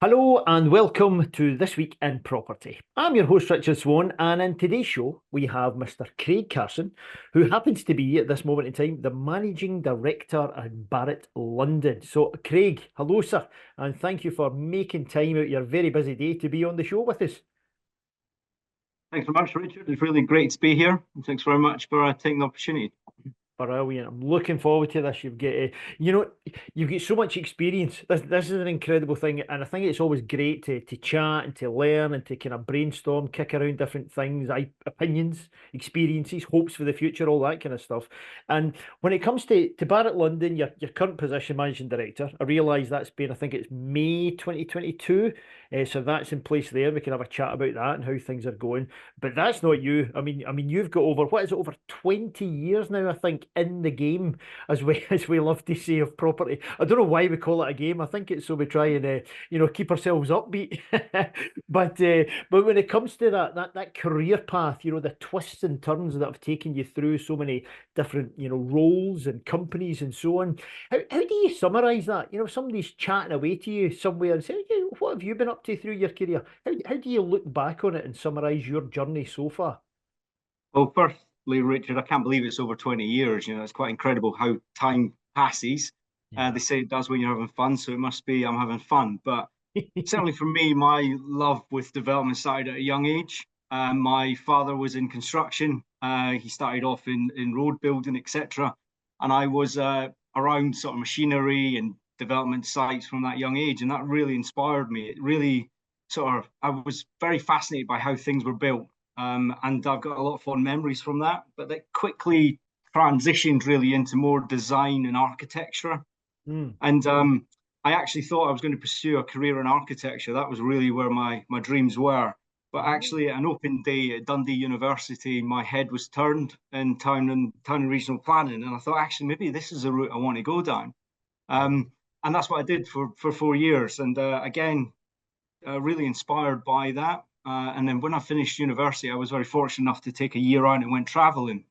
Hello and welcome to This Week in Property. I'm your host, Richard Swan, and in today's show, we have Mr. Craig Carson, who happens to be, at this moment in time, the Managing Director in Barratt, London. So, Craig, hello, sir, and thank you for making time out your very busy day to be on the show with us. Thanks very much, Richard. It's really great to be here. And thanks very much for taking the opportunity. Brilliant. I'm looking forward to this. You've got so much experience. This is an incredible thing, and I think it's always great to chat and to learn and to kind of brainstorm, kick around different things, opinions, experiences, hopes for the future, all that kind of stuff. And when it comes to Barratt London, your current position, managing director, I realise that's been, I think it's May 2022. So that's in place there. We can have a chat about that and how things are going. But that's not you. I mean, you've got over, what is it, over 20 years now, I think, in the game, as we as we love to say, of property. I don't know why we call it a game. I think it's so we try and keep ourselves upbeat. But when it comes to that career path, the twists and turns that have taken you through so many different roles and companies and so on. How do you summarize that? If somebody's chatting away to you somewhere and say, "Yeah, what have you been up to through your career?" How do you look back on it and summarize your journey so far? Well, firstly, Richard, I can't believe it's over 20 years. It's quite incredible how time passes. They Yeah. say it does when you're having fun, so it must be I'm having fun. But certainly for me, my love with development started at a young age. My father was in construction. He started off in road building, etc. And I was around sort of machinery and development sites from that young age, and that really inspired me. It really I was very fascinated by how things were built. And I've got a lot of fond memories from that, but that quickly transitioned really into more design and architecture. Mm. And I actually thought I was going to pursue a career in architecture. That was really where my dreams were. But actually, at an open day at Dundee University, my head was turned in town and regional planning, and I thought actually maybe this is a route I want to go down. And that's what I did for 4 years. And again, really inspired by that. And then when I finished university, I was very fortunate enough to take a year out and went traveling.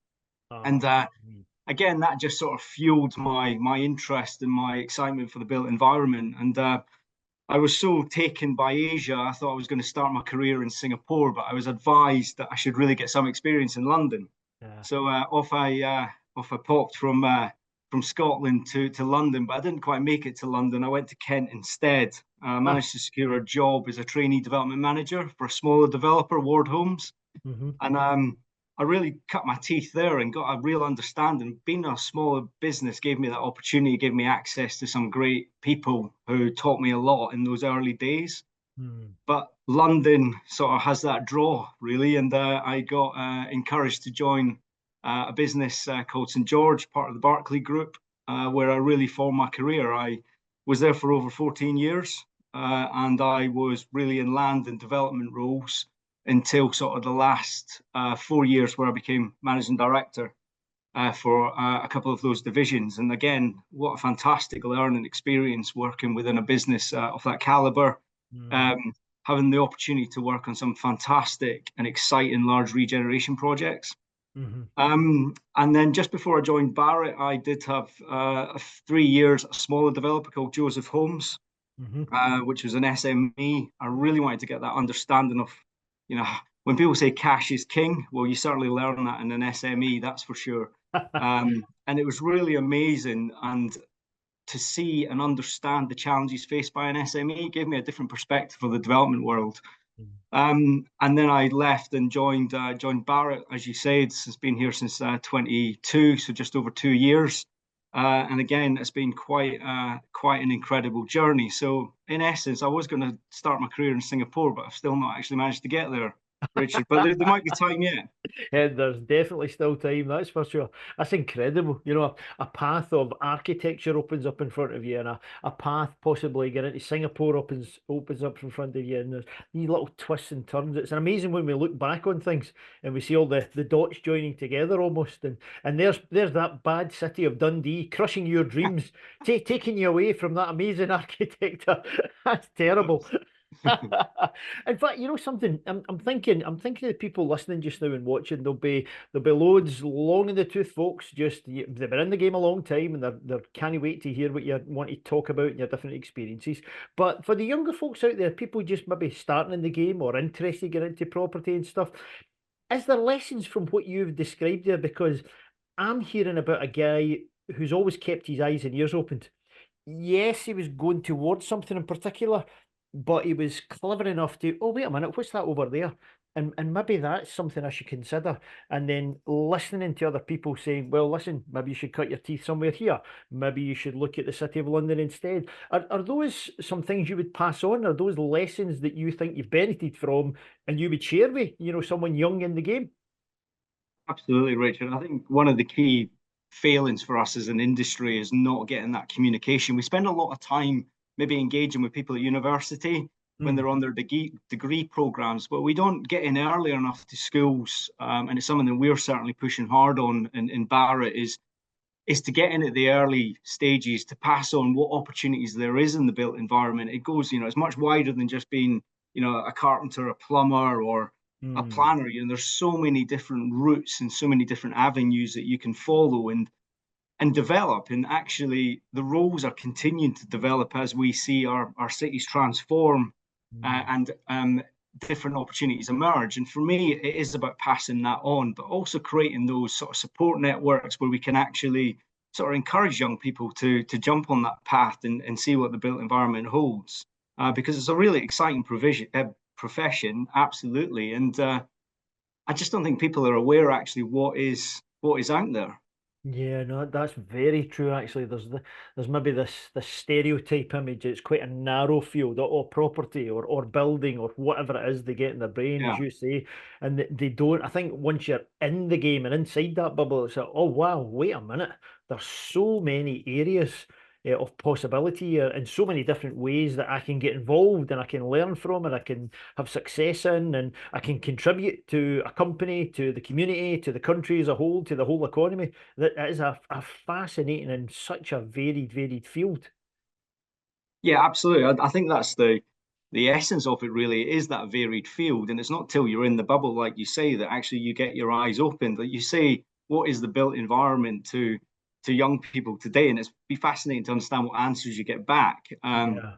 And Mm. again, that just sort of fueled my interest and my excitement for the built environment. And I was so taken by Asia, I thought I was going to start my career in Singapore, but I was advised that I should really get some experience in London. Yeah. So off I popped from Scotland to London, but I didn't quite make it to London. I went to Kent instead. I Ah. managed to secure a job as a trainee development manager for a smaller developer, Ward Homes, Hmm. and I really cut my teeth there and got a real understanding. Being a smaller business gave me that opportunity, gave me access to some great people who taught me a lot in those early days. Mm. But London sort of has that draw, really, and I got encouraged to join a business called St George, part of the Barclay Group, where I really formed my career. I was there for over 14 years, and I was really in land and development roles until sort of the last 4 years, where I became managing director for a couple of those divisions. And again, what a fantastic learning experience working within a business of that caliber. Mm. Um, Having the opportunity to work on some fantastic and exciting large regeneration projects. Hmm. And then just before I joined Barratt, I did have 3 years a smaller developer called Joseph Homes, Hmm. which was an SME. I really wanted to get that understanding of, you know, when people say cash is king, well, you certainly learn that in an SME, that's for sure. And it was really amazing. And to see and understand the challenges faced by an SME gave me a different perspective of the development world. And then I left and joined Barratt, as you said. It's been here since 22, so just over 2 years. And again, it's been quite an incredible journey. So in essence, I was going to start my career in Singapore, but I've still not actually managed to get there, Richard. But there might be time yet. And there's definitely still time, that's for sure. That's incredible. A path of architecture opens up in front of you, and a path possibly get into Singapore opens up in front of you, and there's these little twists and turns. It's amazing when we look back on things and we see all the dots joining together almost, and there's that bad city of Dundee crushing your dreams, taking you away from that amazing architecture. That's terrible. In fact, you know something, I'm thinking of the people listening just now and watching. There'll be loads long in the tooth folks. They've been in the game a long time and they can't wait to hear what you want to talk about and your different experiences. But for the younger folks out there, people just maybe starting in the game or interested to get into property and stuff, is there lessons from what you've described there? Because I'm hearing about a guy who's always kept his eyes and ears open. Yes, he was going towards something in particular, but he was clever enough to, oh, wait a minute, what's that over there? And maybe that's something I should consider. And then listening to other people saying, well, listen, maybe you should cut your teeth somewhere here. Maybe you should look at the City of London instead. Are those some things you would pass on? Are those lessons that you think you've benefited from and you would share with, someone young in the game? Absolutely, Richard. I think one of the key failings for us as an industry is not getting that communication. We spend a lot of time maybe engaging with people at university when Mm, they're on their degree programs, but we don't get in early enough to schools. And it's something that we're certainly pushing hard on in Barratt is to get in at the early stages to pass on what opportunities there is in the built environment. It goes, it's much wider than just being, a carpenter, a plumber, or a mm, planner. There's so many different routes and so many different avenues that you can follow and develop. And actually, the roles are continuing to develop as we see our cities transform mm. and different opportunities emerge. And for me, it is about passing that on, but also creating those sort of support networks where we can actually sort of encourage young people to jump on that path and see what the built environment holds. Because it's a really exciting profession, absolutely. And I just don't think people are aware actually what is out there. Yeah, no, that's very true. Actually, there's maybe this stereotype image. It's quite a narrow field, or property, or building, or whatever it is they get in their brain, as Yeah. you say, and they don't. I think once you're in the game and inside that bubble, it's like, oh wow, wait a minute. There's so many areas of possibility and so many different ways that I can get involved and I can learn from and I can have success in and I can contribute to a company, to the community, to the country as a whole, to the whole economy. That is a fascinating and such a varied field. Yeah, absolutely. I think that's the essence of it really is that varied field. And it's not till you're in the bubble, like you say, that actually you get your eyes open, that you say, what is the built environment to young people today? And it's be fascinating to understand what answers you get back. Yeah.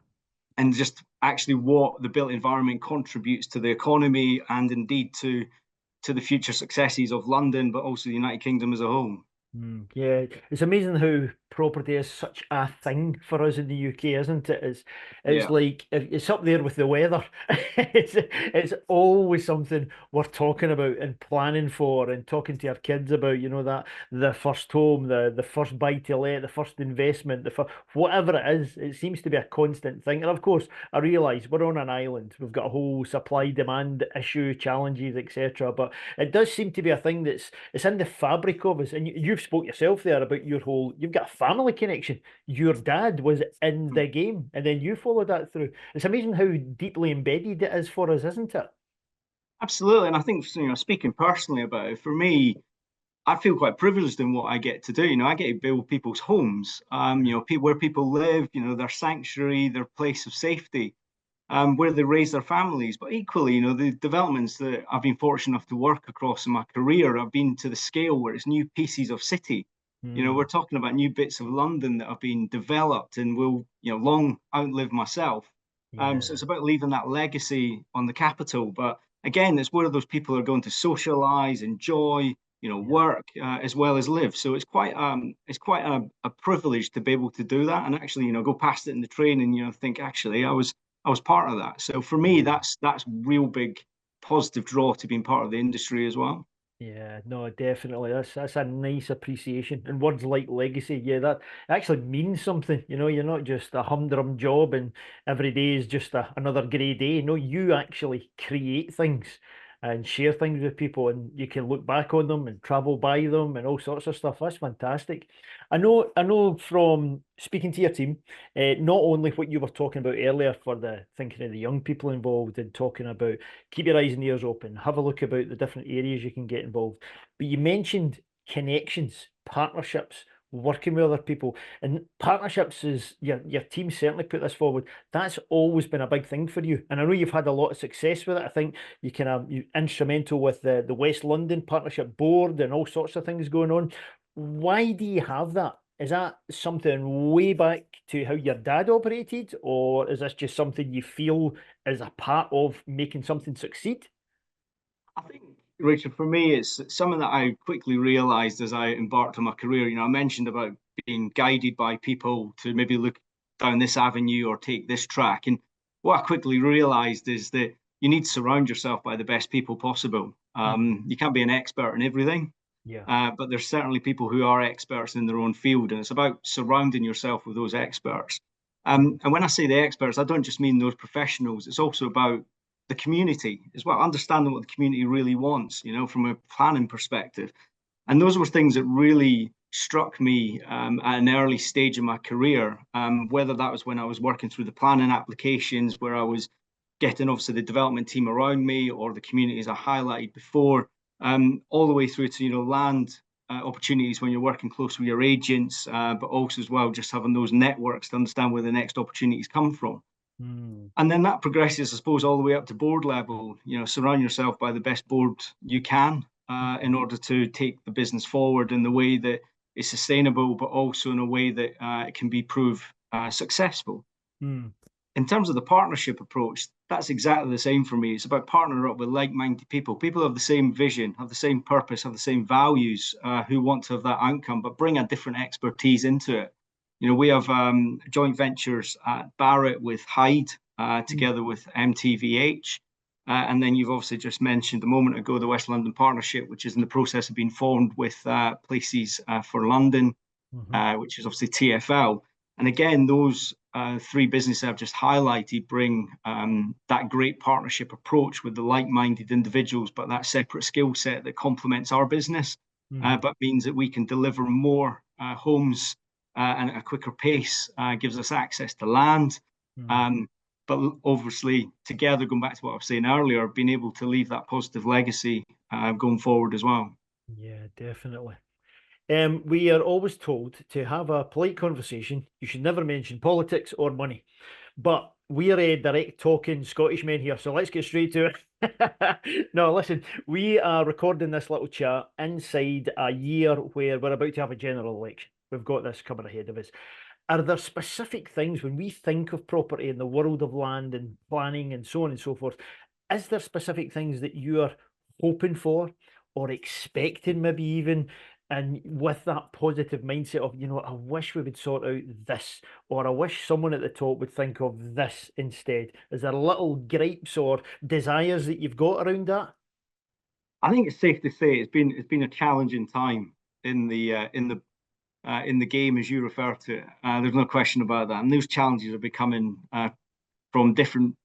And just actually what the built environment contributes to the economy and indeed to the future successes of London, but also the United Kingdom as a whole. Yeah, it's amazing how property is such a thing for us in the UK, isn't it? It's Yeah. like it's up there with the weather. It's always something we're talking about and planning for and talking to our kids about, that the first home, the first buy to let, the first investment, whatever it is, it seems to be a constant thing. And of course, I realise we're on an island. We've got a whole supply demand issue, challenges, etc. But it does seem to be a thing it's in the fabric of us. And you've spoke yourself there about you've got a family connection. Your dad was in the game, and then you followed that through. It's amazing how deeply embedded it is for us, isn't it? Absolutely. And I think, speaking personally about it, for me, I feel quite privileged in what I get to do. I get to build people's homes, where people live, their sanctuary, their place of safety, where they raise their families. But equally, the developments that I've been fortunate enough to work across in my career have been to the scale where it's new pieces of city. We're Mm, talking about new bits of London that have been developed and will, long outlive myself. So it's yeah, about leaving that legacy on the capital. But again, it's where those people are going to socialize, enjoy, yeah. work as well as live. So it's quite a privilege to be able to do that and actually, go past it in the train and think actually I was part of that. So for me, Yeah. that's real big positive draw to being part of the industry as well. Yeah, no, definitely. That's a nice appreciation. And words like legacy, yeah, that actually means something. You're not just a humdrum job and every day is just another grey day. No, you actually create things and share things with people and you can look back on them and travel by them and all sorts of stuff. That's fantastic. I know from speaking to your team, not only what you were talking about earlier for the thinking of the young people involved and talking about keep your eyes and ears open, have a look about the different areas you can get involved. But you mentioned connections, partnerships. working with other people. And partnerships is your team certainly put this forward. That's always been a big thing for you. And I know you've had a lot of success with it. I think you instrumental with the West London Partnership Board and all sorts of things going on. Why do you have that? Is that something way back to how your dad operated, or is this just something you feel is a part of making something succeed? I think, Richard, for me, it's something that I quickly realized as I embarked on my career. I mentioned about being guided by people to maybe look down this avenue or take this track. And what I quickly realized is that you need to surround yourself by the best people possible. Mhm. You can't be an expert in everything, Yeah. but there's certainly people who are experts in their own field, and it's about surrounding yourself with those experts. And when I say the experts, I don't just mean those professionals. It's also about the community as well, understanding what the community really wants, from a planning perspective. And those were things that really struck me at an early stage in my career, whether that was when I was working through the planning applications, where I was getting obviously the development team around me, or the communities I highlighted before, all the way through to land opportunities when you're working close with your agents, but also as well just having those networks to understand where the next opportunities come from. Mm. And then that progresses, I suppose, all the way up to board level. Surround yourself by the best board you can in order to take the business forward in the way that is sustainable, but also in a way that it can be proved successful. Mm. In terms of the partnership approach, that's exactly the same for me. It's about partnering up with like-minded people. People have the same vision, have the same purpose, have the same values, who want to have that outcome, but bring a different expertise into it. We have joint ventures at Barratt with Hyde, Mm. together with MTVH. And then you've obviously just mentioned a moment ago the West London Partnership, which is in the process of being formed with Places for London, Mhm. which is obviously TfL. And again, those three businesses I've just highlighted bring that great partnership approach with the like-minded individuals, but that separate skill set that complements our business, Mhm. but means that we can deliver more homes and at a quicker pace, gives us access to land. Mm. Um, but obviously, together, going back to what I was saying earlier, being able to leave that positive legacy going forward as well. Yeah, definitely. We are always told to have a polite conversation. You should never mention politics or money. But we're direct talking Scottish men here, so let's get straight to it. No, listen, we are recording this little chat inside a year where we're about to have a general election. We've got this coming ahead of us. Are there specific things when we think of property in the world of land and planning and so on and so forth? Is there specific things that you are hoping for or expecting, maybe even? And with that positive mindset of, I wish we would sort out this, or I wish someone at the top would think of this instead. Is there little gripes or desires that you've got around that? I think it's safe to say it's been a challenging time in the game as you refer to it. There's no question about that, and those challenges are becoming from different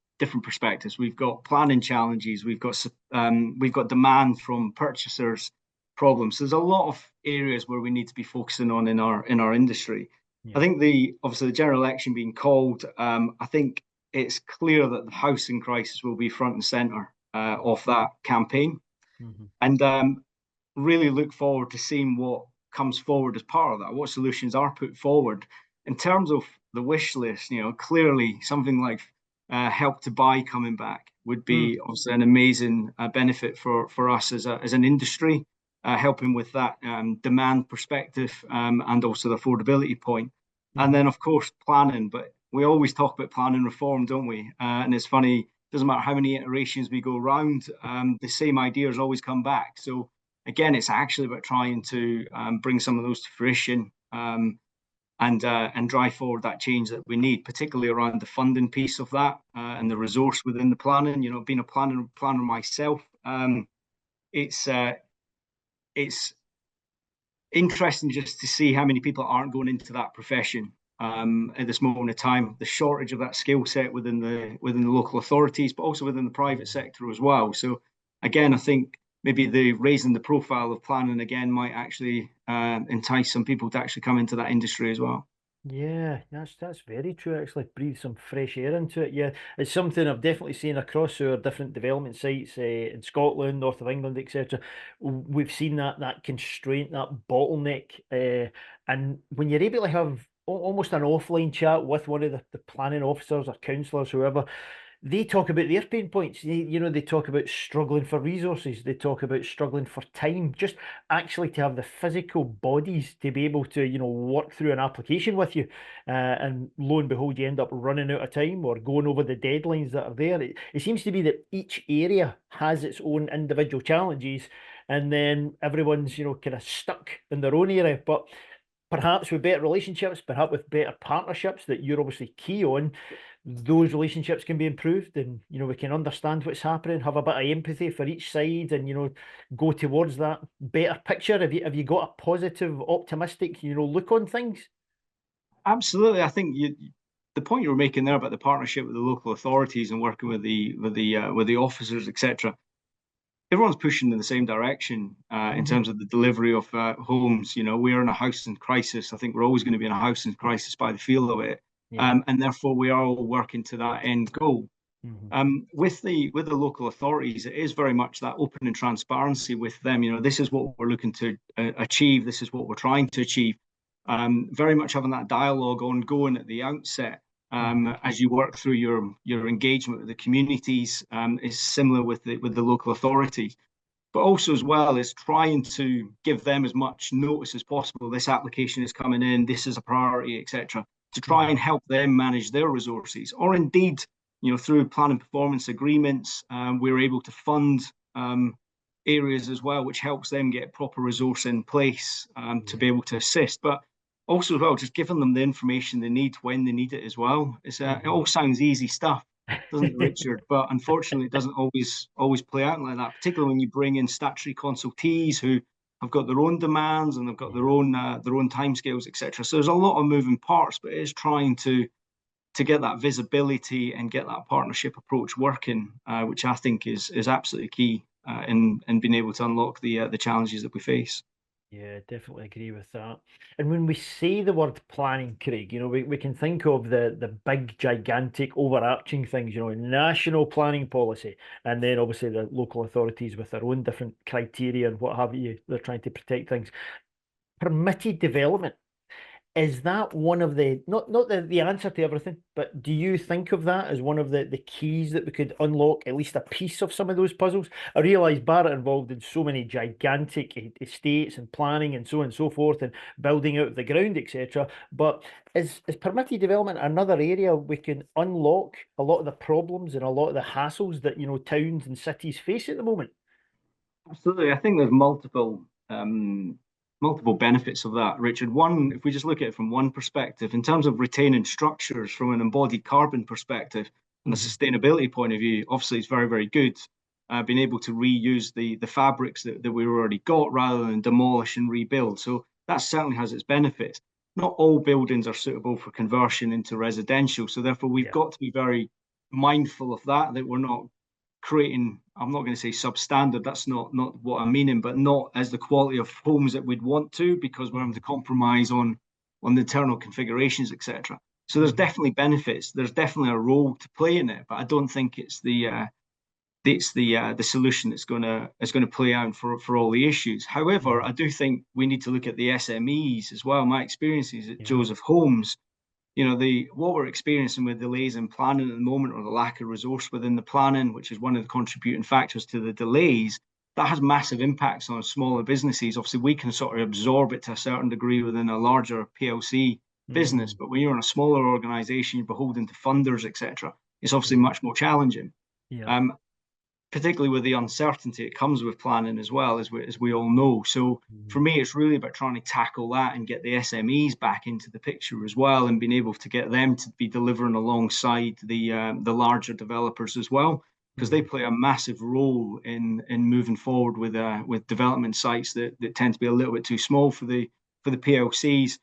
perspectives. We've got planning challenges, we've got demand from purchasers problems. So there's a lot of areas where we need to be focusing on in our industry. I Yeah. think obviously the general election being called, I think it's clear that the housing crisis will be front and center of that campaign, Hmm. and really look forward to seeing what comes forward as part of that, what solutions are put forward. In terms of the wish list, clearly something like help to buy coming back would Mm. be obviously an amazing benefit for us as an industry, helping with that demand perspective, and also the affordability point. And Hmm. then, of course, planning. But we always talk about planning reform, don't we? And it's funny, doesn't matter how many iterations we go around, the same ideas always come back. So again, it's actually about trying to bring some of those to fruition, and drive forward that change that we need, particularly around the funding piece of that, and the resource within the planning. Being a planner myself, it's interesting just to see how many people aren't going into that profession at this moment of time. The shortage of that skill set within the local authorities, but also within the private sector as well. So again, I think maybe the raising the profile of planning again might actually entice some people to actually come into that industry as well. Yeah, that's very true. Actually, breathe some fresh air into it. Yeah, it's something I've definitely seen across our different development sites in Scotland, north of England, etc. We've seen that constraint, that bottleneck, and when you're able to have almost an offline chat with one of the planning officers or councillors, whoever, they talk about their pain points. They talk about struggling for resources. They talk about struggling for time. Just actually to have the physical bodies to be able to, work through an application with you. And lo and behold, you end up running out of time or going over the deadlines that are there. It seems to be that each area has its own individual challenges, and then everyone's, kind of stuck in their own area. But perhaps with better relationships, perhaps with better partnerships that you're obviously key on, those relationships can be improved, and we can understand what's happening, have a bit of empathy for each side, and go towards that better picture. Have you got a positive, optimistic, look on things? Absolutely. I think the point you were making there about the partnership with the local authorities and working with the officers, etc. Everyone's pushing in the same direction in Hmm. terms of the delivery of homes. We're in a housing crisis. I think we're always going to be in a housing crisis by the feel of it, Yeah. and therefore we are all working to that end goal. Hmm. With the local authorities, it is very much that open and transparency with them. This is what we're looking to achieve. This is what we're trying to achieve. Very much having that dialogue ongoing at the outset Hmm. as you work through your engagement with the communities is similar with the local authorities. But also as well is trying to give them as much notice as possible. This application is coming in. This is a priority, etc. To try and Hmm. help them manage their resources, or indeed through plan and performance agreements, we're able to fund areas as well, which helps them get proper resource in place to be Yeah. able to assist. But also as well, just giving them the information they need when they need it as well. It Hmm. all sounds easy stuff, doesn't it, Richard? But unfortunately, it doesn't always play out like that. Particularly when you bring in statutory consultees who have got their own demands and they've got Yeah. their own timescales, etc. So there's a lot of moving parts, but it is trying to get that visibility and get that partnership approach working, which I think is absolutely key in being able to unlock the challenges that we face. Yeah, definitely agree with that. And when we say the word planning, Craig, we can think of the big, gigantic, overarching things, national planning policy, and then obviously the local authorities with their own different criteria and what have you. They're trying to protect things. Permitted development. Is that one of the not the answer to everything, but do you think of that as one of the keys that we could unlock at least a piece of some of those puzzles? I realise Barratt involved in so many gigantic estates and planning and so on and so forth and building out of the ground, etc. But is permitted development another area we can unlock a lot of the problems and a lot of the hassles that towns and cities face at the moment? Absolutely. I think there's multiple benefits of that, Richard. One, if we just look at it from one perspective, in terms of retaining structures from an embodied carbon perspective and a Hmm. sustainability point of view, obviously it's very, very good. Being able to reuse the fabrics that we've already got rather than demolish and rebuild. So that certainly has its benefits. Not all buildings are suitable for conversion into residential. So therefore we've Yeah. got to be very mindful of that we're not creating, I'm not going to say substandard, that's not what I'm meaning, but not as the quality of homes that we'd want to, because we're having to Hmm. compromise on the internal configurations, etc. So there's Hmm. definitely benefits. There's definitely a role to play in it, but I don't think it's the solution that's going to play out for all the issues. However, Hmm. I do think we need to look at the SMEs as well. My experiences at Yeah. Joseph Holmes, the what we're experiencing with delays in planning at the moment, or the lack of resource within the planning, which is one of the contributing factors to the delays, that has massive impacts on smaller businesses. Obviously, we can sort of absorb it to a certain degree within a larger PLC business, Hmm. but when you're in a smaller organization, you're beholden to funders, etc., it's obviously Yeah. much more challenging. Yeah. Um, Particularly with the uncertainty it comes with planning as well, as we all know. So for Hmm. me, it's really about trying to tackle that and get the SMEs back into the picture as well, and being able to get them to be delivering alongside the larger developers as well, because they Hmm. play a massive role in moving forward with development sites that tend to be a little bit too small for the PLCs,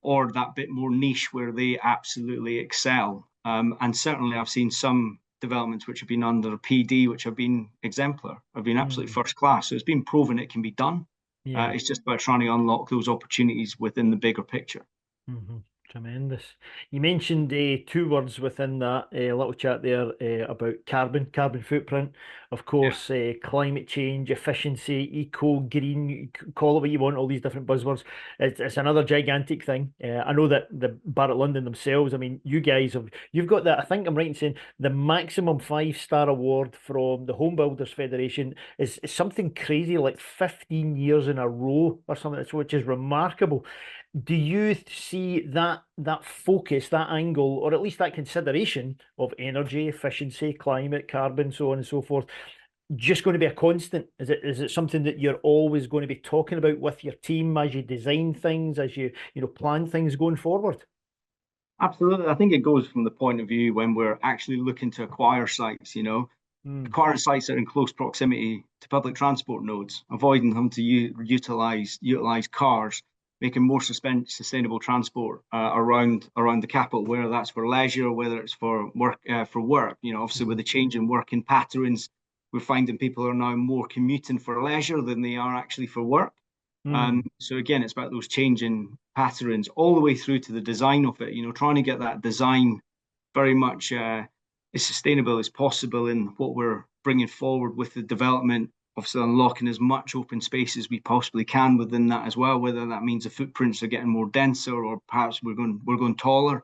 or that bit more niche where they absolutely excel. And certainly, I've seen some developments which have been under PD, which have been exemplar, have been absolutely Hmm. first class. So it's been proven it can be done. Yeah. It's just about trying to unlock those opportunities within the bigger picture. Hmm. Tremendous. You mentioned two words within that little chat there about carbon footprint. Of Yeah. course, climate change, efficiency, eco, green, call it what you want, all these different buzzwords. It's another gigantic thing. I know that the Barratt London themselves, I mean, you've got that, I think I'm right in saying the maximum five-star award from the Home Builders Federation is something crazy like 15 years in a row or something, which is remarkable. Do you see that focus, that angle, or at least that consideration of energy, efficiency, climate, carbon, so on and so forth, just going to be a constant? Is it something that you're always going to be talking about with your team as you design things, as you plan things going forward? Absolutely. I think it goes from the point of view when we're actually looking to acquire sites, Mm, acquiring sites that are in close proximity to public transport nodes, avoiding them to utilize cars, making more sustainable transport around the capital, whether that's for leisure, whether it's for work for work. Obviously with mhm, the change in working patterns, we're finding people are now more commuting for leisure than they are actually for work. mm, So again, it's about those changing patterns all the way through to the design of it. Trying to get that design very much as sustainable as possible in what we're bringing forward with the development. Obviously, unlocking as much open space as we possibly can within that as well. Whether that means the footprints are getting more denser, or perhaps we're going taller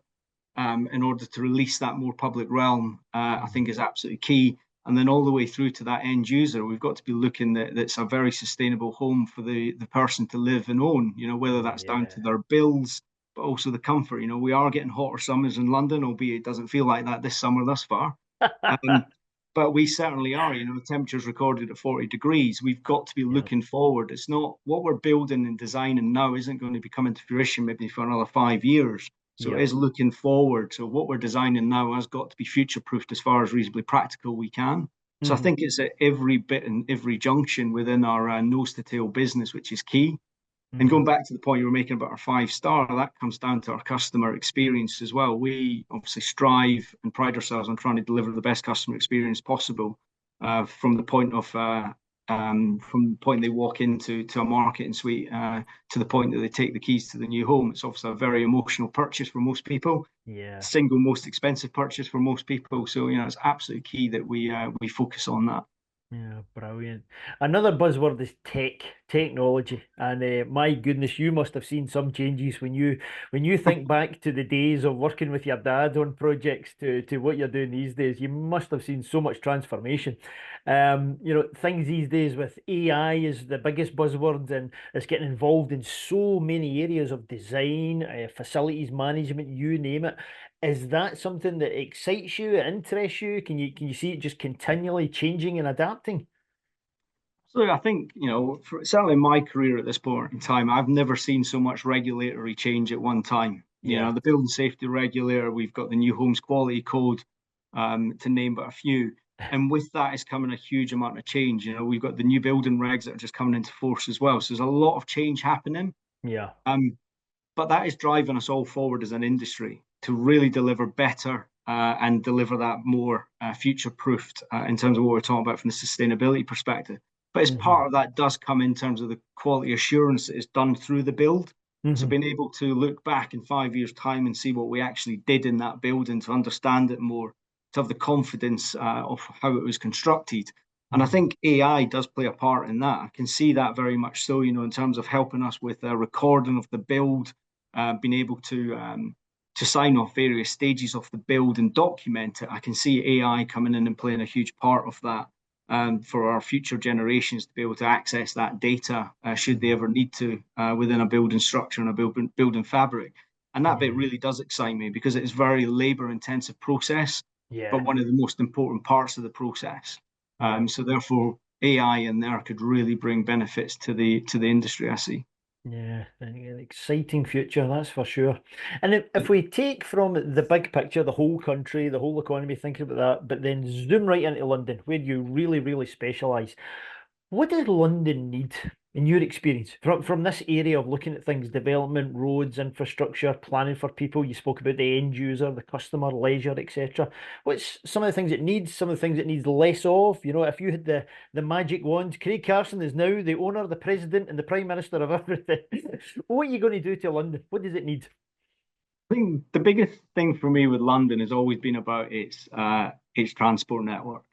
in order to release that more public realm, I mhm. think is absolutely key. And then all the way through to that end user, we've got to be looking that's a very sustainable home for the person to live and own, whether that's down to Yeah. their bills, but also the comfort. We are getting hotter summers in London, albeit it doesn't feel like that this summer thus far. Um, but we certainly are, the temperatures recorded at 40 degrees. We've got to be Yeah. looking forward. It's not what we're building and designing now isn't going to be coming to fruition maybe for another 5 years. So it Yeah. is looking forward. So what we're designing now has got to be future proofed as far as reasonably practical we can. So I Hmm. think it's at every bit and every junction within our nose to tail business, which is key. And Hmm. going back to the point you were making about our five-star, that comes down to our customer experience as well. We obviously strive and pride ourselves on trying to deliver the best customer experience possible from the point they walk into a marketing suite to the point that they take the keys to the new home. It's obviously a very emotional purchase for most people, Yeah. single most expensive purchase for most people. So it's absolutely key that we focus on that. Yeah, brilliant. Another buzzword is technology, and my goodness, you must have seen some changes when you think back to the days of working with your dad on projects to what you're doing these days. You must have seen so much transformation. Things these days with AI is the biggest buzzword, and it's getting involved in so many areas of design, facilities management, you name it. Is that something that excites you, interests you? Can you see it just continually changing and adapting? So I think, certainly in my career at this point in time, I've never seen so much regulatory change at one time. Yeah. The building safety regulator, we've got the new homes quality code, to name but a few. And with that is coming a huge amount of change. We've got the new building regs that are just coming into force as well. So there's a lot of change happening. Yeah. Um, but that is driving us all forward as an industry to really deliver better and deliver that more future proofed in terms of what we're talking about from the sustainability perspective. But as Hmm. part of that does come in terms of the quality assurance that is done through the build. So Hmm. being able to look back in 5 years' time and see what we actually did in that building to understand it more, to have the confidence of how it was constructed. And I Hmm. think AI does play a part in that. I can see that very much so, in terms of helping us with a recording of the build, been able to sign off various stages of the build and document it. I can see AI coming in and playing a huge part of that for our future generations to be able to access that data should they Hmm. ever need to within a building structure and a building fabric. And that bit Yeah. really does excite me because it is a very labor intensive process, Yeah. but one of the most important parts of the process. Yeah. So therefore, AI in there could really bring benefits to the industry. I see. Yeah, an exciting future, that's for sure. And if we take from the big picture, the whole country, the whole economy, thinking about that, but then zoom right into London, where you really, really specialise, what does London need, in your experience, from this area of looking at things, development, roads, infrastructure, planning for people? You spoke about the end user, the customer, leisure, etc. What's some of the things it needs, some of the things it needs less of? If you had the magic wand, Craig Carson is now the owner, the president, and the prime minister of everything. What are you going to do to London? What does it need? I think the biggest thing for me with London has always been about its transport network.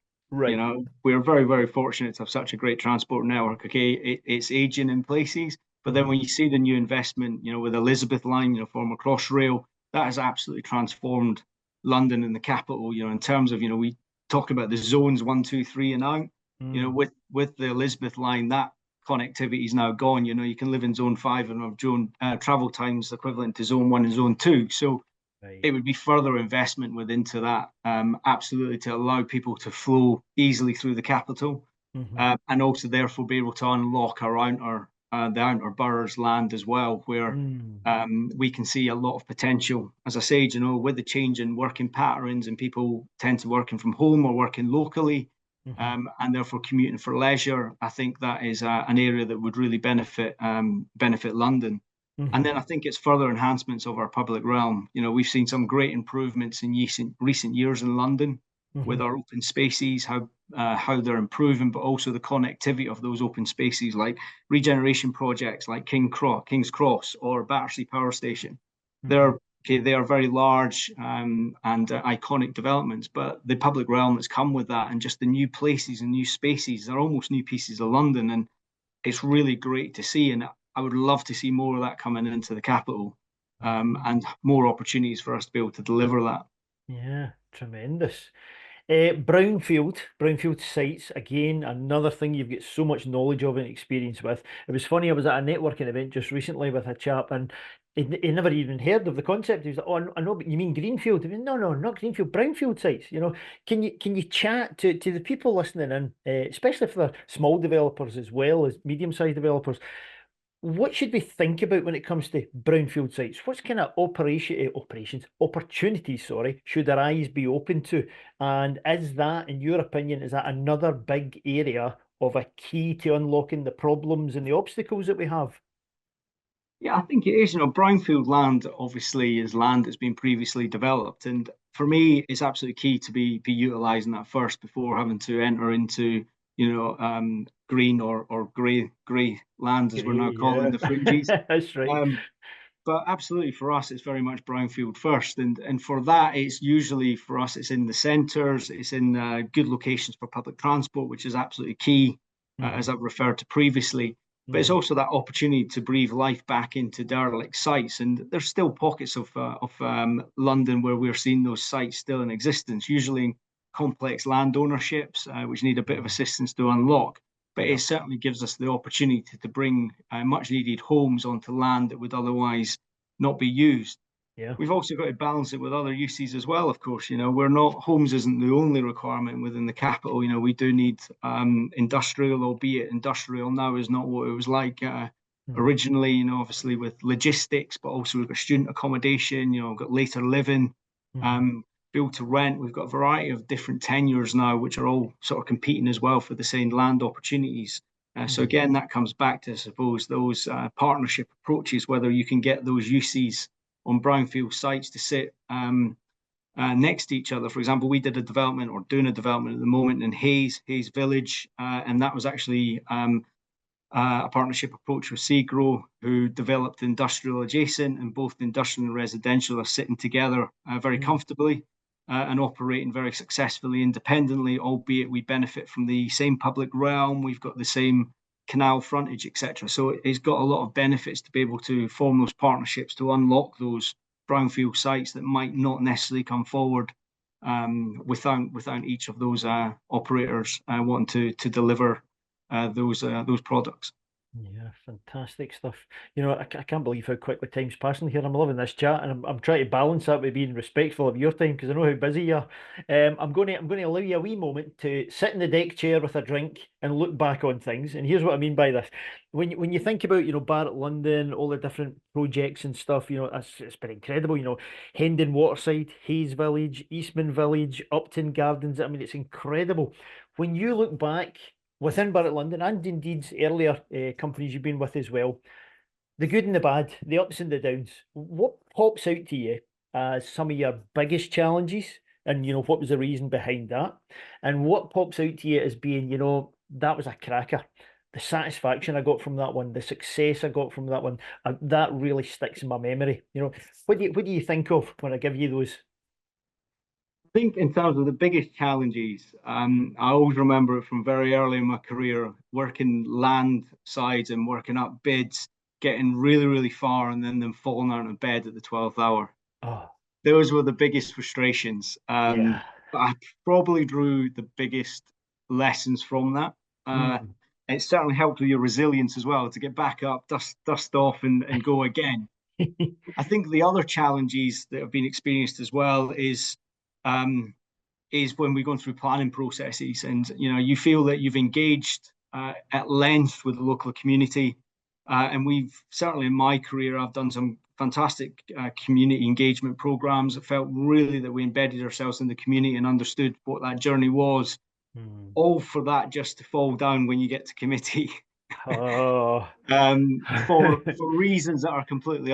You Right. know, we're very, very fortunate to have such a great transport network. Okay, it's aging in places, but then Hmm. when you see the new investment, you know, with Elizabeth Line, you know, former Crossrail, that has absolutely transformed London and the capital. You know, in terms of, you know, we talk about the zones one, two, three, and out. You know, Mm. with the Elizabeth Line, that connectivity is now gone. You know, you can live in zone five and have zone travel times equivalent to zone one and zone two. So Right. it would be further investment into that, absolutely, to allow people to flow easily through the capital, Hmm. and also therefore be able to unlock around the outer boroughs land as well, where Mm. we can see a lot of potential. As I say, you know, with the change in working patterns and people tend to working from home or working locally, Hmm. and therefore commuting for leisure, I think that is an area that would really benefit London. And Hmm. then I think it's further enhancements of our public realm. You know, we've seen some great improvements in recent years in London with Hmm. our open spaces, how they're improving, but also the connectivity of those open spaces, like regeneration projects like King's Cross or Battersea Power Station. Hmm. They're okay, they are very large and iconic developments, but the public realm that's come with that and just the new places and new spaces, they're almost new pieces of London, and it's really great to see. And I would love to see more of that coming into the capital, and more opportunities for us to be able to deliver that. Yeah, tremendous. Brownfield sites, again, another thing you've got so much knowledge of and experience with. It was funny, I was at a networking event just recently with a chap, and he never even heard of the concept. He was like, "Oh, I know, but you mean Greenfield?" I mean, no, no, not Greenfield, Brownfield sites. Can you chat to the people listening in, especially for the small developers as well as medium-sized developers? What should we think about when it comes to brownfield sites? What's kind of opportunities, sorry, should our eyes be open to? And is that, in your opinion, is that another big area of a key to unlocking the problems and the obstacles that we have? Yeah, I think it is. You know, brownfield land obviously is land that's been previously developed, and for me, it's absolutely key to be utilizing that first before having to enter into, you know, green or grey land, as we're now Great, calling yeah. the fringes. That's right. Um, but absolutely for us, it's very much brownfield first, and for that, it's usually for us, it's in the centres, it's in good locations for public transport, which is absolutely key, Hmm. as I've referred to previously. But it's Hmm. also that opportunity to breathe life back into derelict sites, and there's still pockets of London where we're seeing those sites still in existence, usually in complex land ownerships, which need a bit of Hmm. assistance to unlock. But it Yeah, certainly gives us the opportunity to bring much needed homes onto land that would otherwise not be used. yeah. We've also got to balance it with other uses as well, of course. You know, we're not, homes isn't the only requirement within the capital. You know, we do need industrial, albeit industrial now is not what it was like Hmm. originally, you know, obviously with logistics, but also we've got student accommodation, you know, we've got later living, Hmm. um, build to rent. We've got a variety of different tenures now, which are all sort of competing as well for the same land opportunities. So Hmm. again, that comes back to, I suppose, those partnership approaches, whether you can get those uses on brownfield sites to sit next to each other. For example, we did a development or doing a development at the moment in Hayes Village, and that was actually a partnership approach with Segro, who developed industrial adjacent, and both the industrial and residential are sitting together very Hmm. comfortably and operating very successfully independently, albeit we benefit from the same public realm, we've got the same canal frontage, etc. So it's got a lot of benefits to be able to form those partnerships to unlock those brownfield sites that might not necessarily come forward without each of those operators wanting to deliver those products. Yeah, fantastic stuff. I can't believe how quickly time's passing here. I'm loving this chat, and I'm trying to balance that with being respectful of your time because I know how busy you are. I'm going to allow you a wee moment to sit in the deck chair with a drink and look back on things. And here's what I mean by this: when you think about Barratt London, all the different projects and stuff, it's been incredible. Hendon Waterside, Hayes Village, Eastman Village, Upton Gardens. I mean, it's incredible. When you look back within Barratt London and indeed earlier companies you've been with as well, the good and the bad, the ups and the downs, what pops out to you as some of your biggest challenges? And what was the reason behind that? And what pops out to you as being, that was a cracker? the satisfaction I got from that one, the success I got from that one, that really sticks in my memory. What do you think of when I give you those? I think in terms of the biggest challenges, I always remember it from very early in my career, working land sides and working up bids, getting really, really far, and then them falling out of bed at the 12th hour. Oh, Those were the biggest frustrations. yeah. But I probably drew the biggest lessons from that. Uh, Mm. it certainly helped with your resilience as well to get back up, dust off, and go again. I think the other challenges that have been experienced as well um, is when we're going through planning processes, and you feel that you've engaged at length with the local community, and we've certainly in my career I've done some fantastic community engagement programs. It felt really that we embedded ourselves in the community and understood what that journey was. Mm. All for that just to fall down when you get to committee. Oh. For reasons that are completely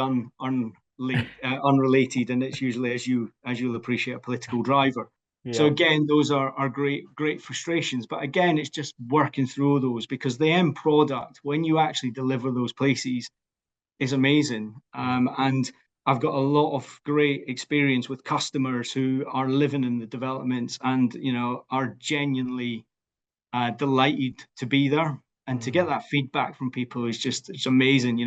unrelated, and it's usually, as you'll appreciate, a political driver. So Yeah. again, those are great frustrations. But again, it's just working through those, because the end product, when you actually deliver those places, is amazing. Yeah. And I've got a lot of great experience with customers who are living in the developments and are genuinely delighted to be there, and to get Mm. that feedback from people is just, it's amazing.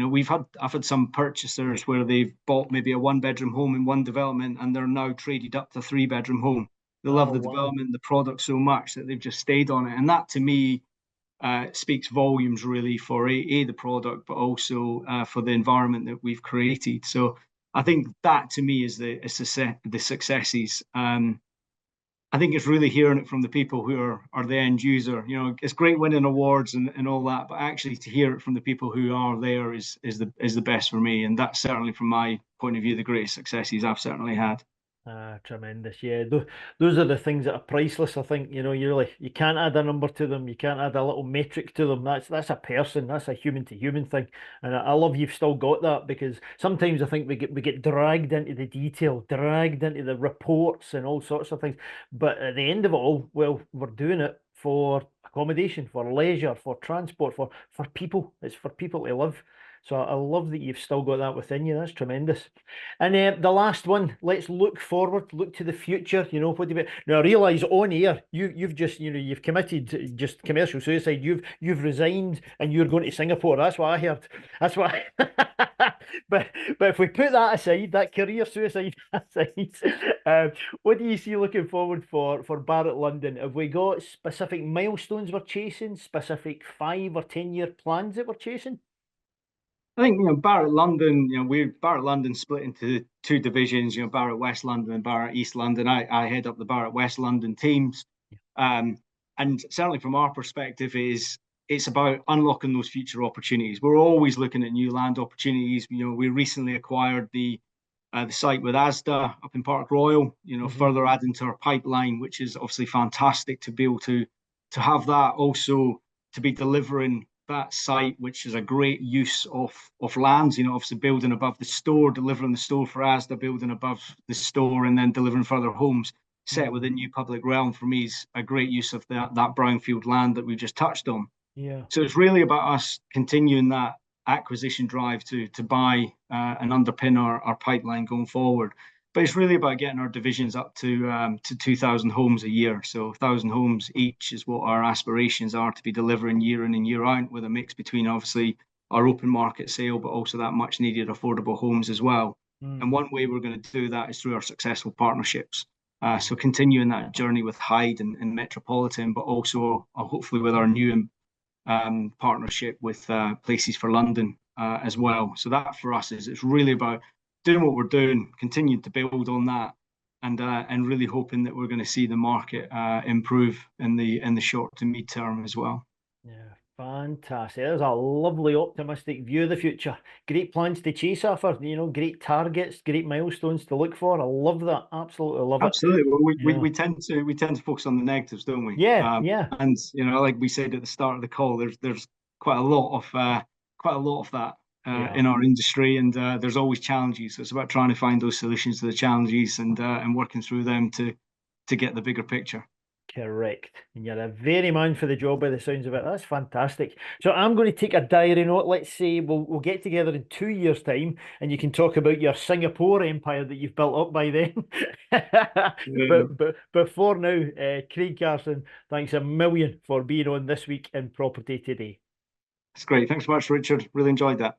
I've had some purchasers where they've bought maybe a one-bedroom home in one development and they're now traded up to a three-bedroom home. They love Oh, the wow. development, the product so much that they've just stayed on it, and that to me speaks volumes really for the product, but also for the environment that we've created. So I think that to me is the successes. I think it's really hearing it from the people who are the end user. It's great winning awards and all that, but actually to hear it from the people who are there is the best for me. And that's certainly from my point of view the greatest successes I've certainly had. Ah, tremendous. Yeah, those are the things that are priceless. I think, you can't add a number to them. You can't add a little metric to them. That's a person. That's a human to human thing. And I love you've still got that, because sometimes I think we get dragged into the detail, dragged into the reports and all sorts of things. But at the end of it all, well, we're doing it for accommodation, for leisure, for transport, for people. It's for people to live. So I love that you've still got that within you. That's tremendous. And the last one, let's look forward, look to the future. What do you now? I realise on air, you've just you've committed just commercial suicide. You've resigned and you're going to Singapore. That's what I heard. That's what. But if we put that aside, that career suicide aside, what do you see looking forward for Barratt London? Have we got specific milestones we're chasing? Specific 5 or 10 year plans that we're chasing? I think Barratt London. We're Barratt London split into two divisions. Barratt West London and Barratt East London. I head up the Barratt West London teams, um, and certainly from our perspective, it's about unlocking those future opportunities. We're always looking at new land opportunities. We recently acquired the site with ASDA up in Park Royal. Hmm. Further adding to our pipeline, which is obviously fantastic to be able to have that also to be delivering that site, which is a great use of lands. Obviously building above the store, delivering the store for ASDA, building above the store, and then delivering further homes set Mm. within new public realm for me is a great use of that brownfield land that we've just touched on. Yeah. So it's really about us continuing that acquisition drive to buy and underpin our pipeline going forward. But it's really about getting our divisions up to 2,000 homes a year. So 1,000 homes each is what our aspirations are to be delivering year in and year out, with a mix between obviously our open market sale, but also that much needed affordable homes as well. And Mm. one way we're going to do that is through our successful partnerships. So continuing that journey with Hyde and Metropolitan, but also hopefully with our new partnership with Places for London as well. So that for us is it's really about doing what we're doing, continuing to build on that, and really hoping that we're going to see the market improve in the short to mid term as well. Yeah, fantastic. There's a lovely optimistic view of the future. Great plans to chase after, great targets, great milestones to look for. I love that. Absolutely love it. Absolutely. Well, Yeah. we tend to focus on the negatives, don't we? Yeah, yeah, And like we said at the start of the call, there's quite a lot of that yeah. in our industry, and there's always challenges. So it's about trying to find those solutions to the challenges and working through them to get the bigger picture. Correct. And you're a very man for the job by the sounds of it. That's fantastic. So I'm going to take a diary note. Let's say we'll get together in 2 years' time and you can talk about your Singapore empire that you've built up by then. Yeah, But for now, Craig Carson, thanks a million for being on this week in Property Today. it's great. Thanks so much, Richard. Really enjoyed that.